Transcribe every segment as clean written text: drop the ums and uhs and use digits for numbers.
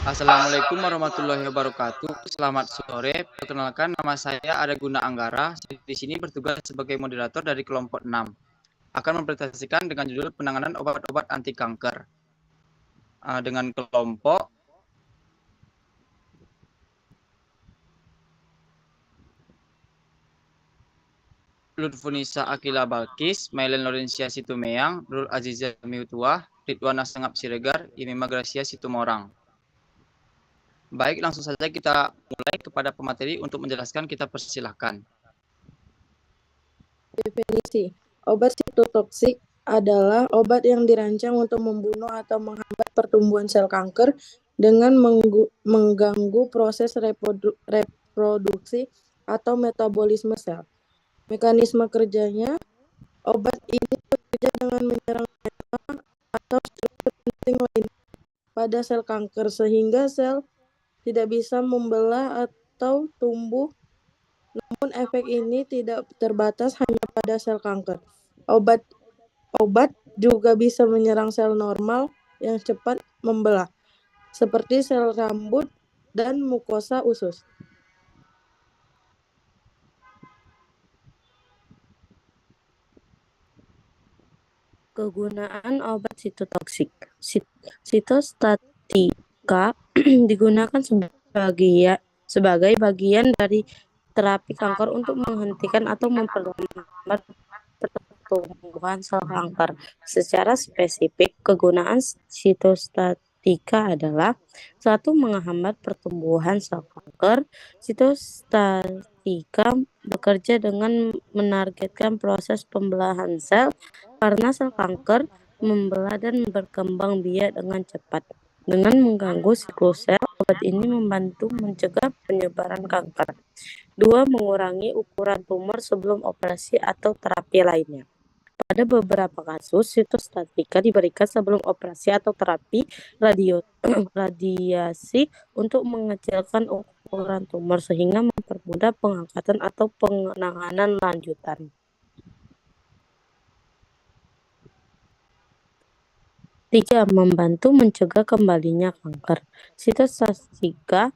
Assalamualaikum warahmatullahi wabarakatuh. Selamat sore. Perkenalkan, nama saya Areguna Anggara. Di sini bertugas sebagai moderator dari kelompok 6. Akan mempresentasikan dengan judul penanganan obat-obat anti kanker. Dengan kelompok Lutfunisa Akila Balkis, Mailen Lorencia Situmeang, Nurul Aziza Miutuah, Ridwana Sengap Siregar, Imima Gracia Situmorang. Baik, langsung saja kita mulai kepada pemateri untuk menjelaskan, kita persilahkan. Definisi. Obat sitotoksik adalah obat yang dirancang untuk membunuh atau menghambat pertumbuhan sel kanker dengan mengganggu proses reproduksi atau metabolisme sel. Mekanisme kerjanya, obat ini bekerja dengan menyerang sel atau struktur penting lain pada sel kanker sehingga sel tidak bisa membelah atau tumbuh. Namun efek ini tidak terbatas hanya pada sel kanker. Obat juga bisa menyerang sel normal yang cepat membelah, seperti sel rambut dan mukosa usus. Kegunaan obat sitotoksik. Sitostatika digunakan sebagai bagian dari terapi kanker untuk menghentikan atau memperlambat pertumbuhan sel kanker. Secara spesifik, kegunaan sitostatika adalah 1. Menghambat pertumbuhan sel kanker. Sitostatika bekerja dengan menargetkan proses pembelahan sel karena sel kanker membelah dan berkembang biak dengan cepat. Dengan mengganggu siklus sel, obat ini membantu mencegah penyebaran kanker. 2. Mengurangi ukuran tumor sebelum operasi atau terapi lainnya. Pada beberapa kasus, sitostatika diberikan sebelum operasi atau terapi radiasi untuk mengecilkan ukuran tumor sehingga mempermudah pengangkatan atau penanganan lanjutan. 3. Membantu mencegah kembalinya kanker. Sitostatika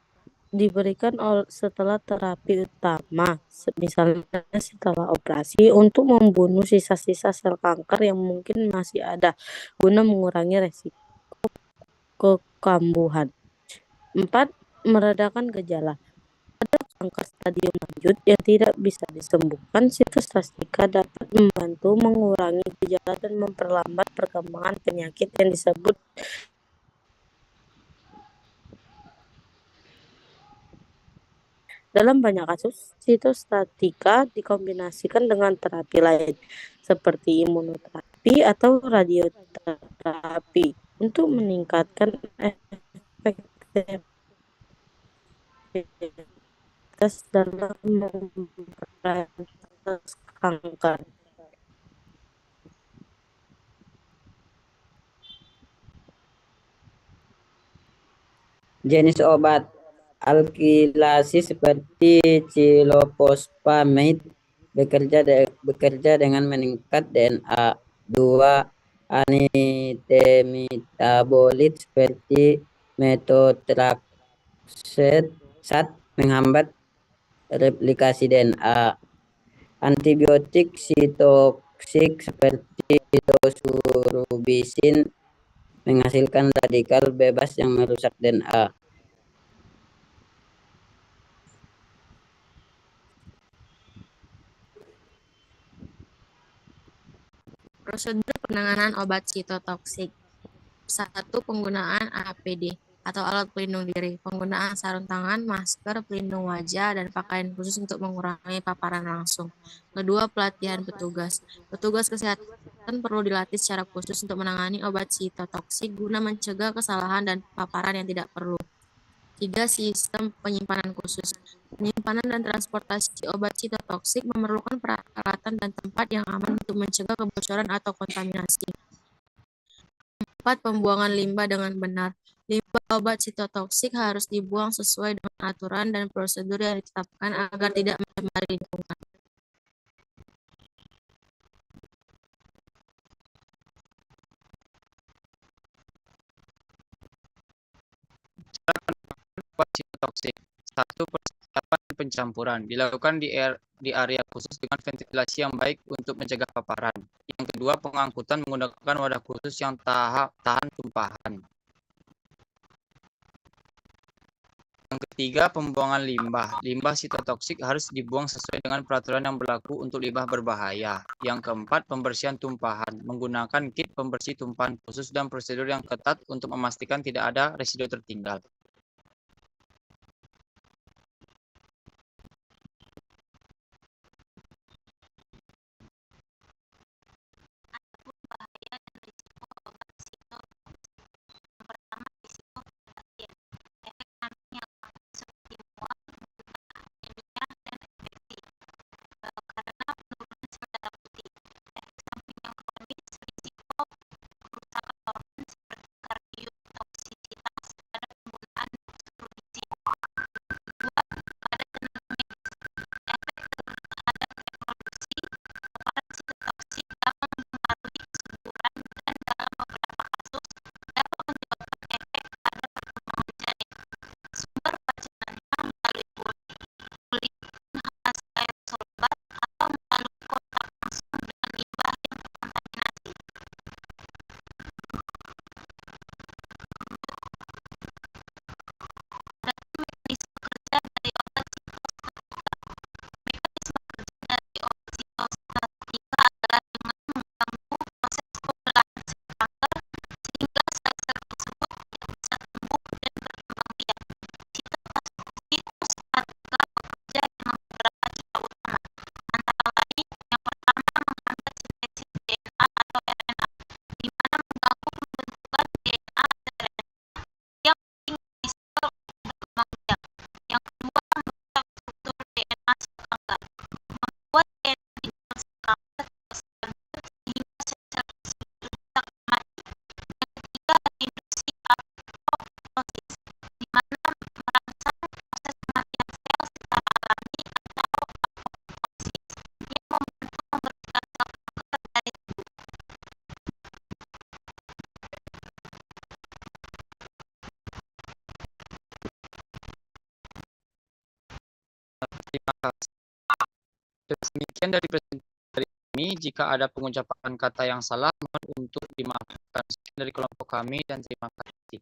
diberikan setelah terapi utama, misalnya setelah operasi, untuk membunuh sisa-sisa sel kanker yang mungkin masih ada, guna mengurangi resiko kekambuhan. 4. Meredakan gejala. Pada kanker stadium lanjut yang tidak bisa disembuhkan, sitostatika dapat membantu mengurangi gejala dan memperlambat perkembangan penyakit yang disebut dalam banyak kasus, sitostatika dikombinasikan dengan terapi lain seperti imunoterapi atau radioterapi untuk meningkatkan efektivitas dalam memberantas kanker. Jenis obat alkilasi seperti cilopospamid bekerja dengan meningkat DNA. 2. Antitemetabolit seperti metotrexat menghambat replikasi DNA. Antibiotik sitotoksik seperti dosurubisin menghasilkan radikal bebas yang merusak DNA. Prosedur penanganan obat sitotoksik. 1. Penggunaan APD atau alat pelindung diri, penggunaan sarung tangan, masker, pelindung wajah, dan pakaian khusus untuk mengurangi paparan langsung. Kedua, pelatihan petugas. Petugas kesehatan perlu dilatih secara khusus untuk menangani obat sitotoksik guna mencegah kesalahan dan paparan yang tidak perlu. 3. Sistem penyimpanan khusus. Penyimpanan dan transportasi obat sitotoksik memerlukan peralatan dan tempat yang aman untuk mencegah kebocoran atau kontaminasi. 4. Pembuangan limbah dengan benar. Limbah obat sitotoksik harus dibuang sesuai dengan aturan dan prosedur yang ditetapkan agar tidak mencemari lingkungan. pencampuran. Dilakukan di area khusus dengan ventilasi yang baik untuk mencegah paparan. Yang kedua, pengangkutan menggunakan wadah khusus yang tahan tumpahan. Yang ketiga, pembuangan limbah. Limbah sitotoksik harus dibuang sesuai dengan peraturan yang berlaku untuk limbah berbahaya. Yang keempat, pembersihan tumpahan. Menggunakan kit pembersih tumpahan khusus dan prosedur yang ketat untuk memastikan tidak ada residu tertinggal. Terima kasih. Demikian dari presentasi kami. Jika ada pengucapan kata yang salah, mohon untuk dimaafkan. Sekian dari kelompok kami dan terima kasih.